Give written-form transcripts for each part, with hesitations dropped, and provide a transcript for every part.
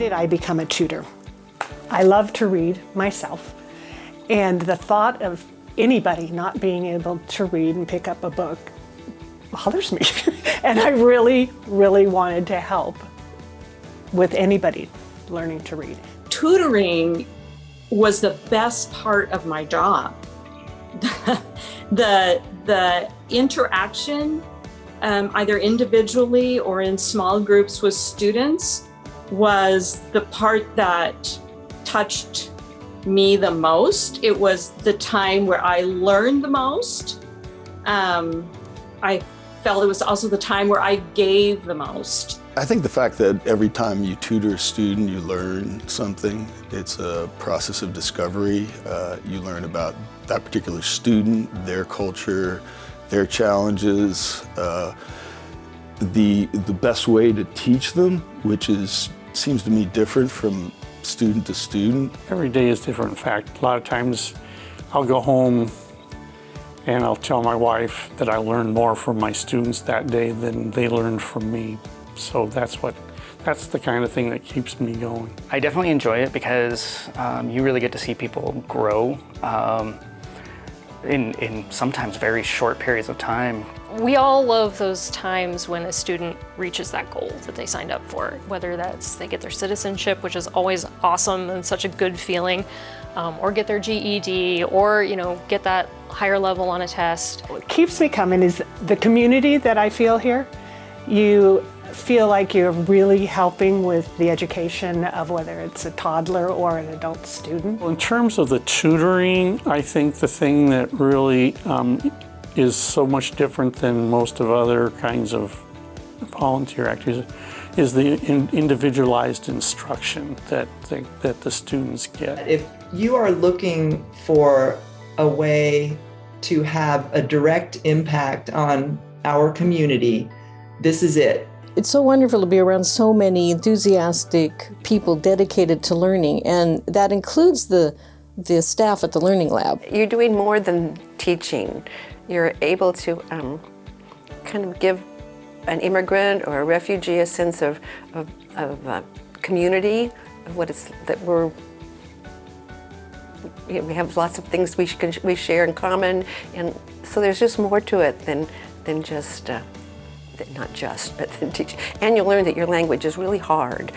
did I become a tutor? I love to read myself, and the thought of anybody not being able to read and pick up a book bothers me. And I really, really wanted to help with anybody learning to read. Tutoring was the best part of my job. The interaction, either individually or in small groups with students, was the part that touched me the most. It was the time where I learned the most. I felt it was also the time where I gave the most. I think the fact that every time you tutor a student, you learn something. It's a process of discovery. You learn about that particular student, their culture, their challenges, the best way to teach them, which seems to me different from student to student. Every day is different. In fact, a lot of times I'll go home and I'll tell my wife that I learned more from my students that day than they learned from me. So that's the kind of thing that keeps me going. I definitely enjoy it because you really get to see people grow in sometimes very short periods of time. We all love those times when a student reaches that goal that they signed up for, whether that's they get their citizenship, which is always awesome and such a good feeling, or get their GED, or get that higher level on a test. What keeps me coming is the community that I feel here. You feel like you're really helping with the education of whether it's a toddler or an adult student. In terms of the tutoring, I think the thing that really is so much different than most of other kinds of volunteer activities is the individualized instruction that the students get. If you are looking for a way to have a direct impact on our community, this is it. It's so wonderful to be around so many enthusiastic people dedicated to learning, and that includes the staff at the Learning Lab. You're doing more than teaching. You're able to kind of give an immigrant or a refugee a sense of community, of what it's that we have lots of things we share in common, and so there's just more to it than just. Not just, but then teach. And you'll learn that your language is really hard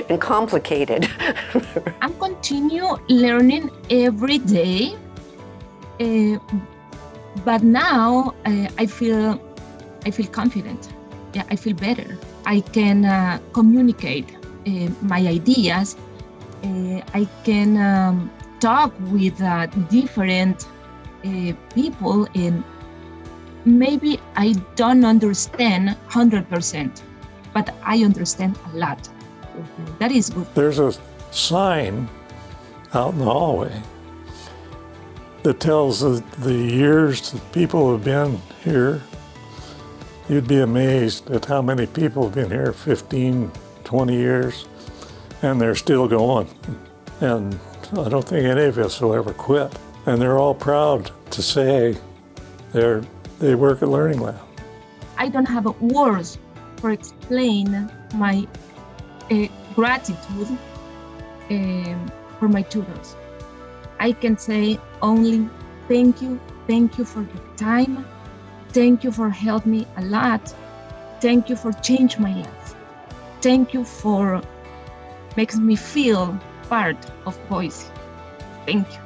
and complicated. I'm continue learning every day, but now I feel confident. Yeah, I feel better. I can communicate my ideas. I can talk with different people in. Maybe I don't understand 100%, but I understand a lot. That is good. There's a sign out in the hallway that tells the years that people have been here. You'd be amazed at how many people have been here 15, 20 years, and they're still going. And I don't think any of us will ever quit. And they're all proud to say they work at Learning Lab. I don't have words for explain my gratitude for my tutors. I can say only thank you for your time, thank you for helping me a lot, thank you for changing my life, thank you for making me feel part of Boise. Thank you.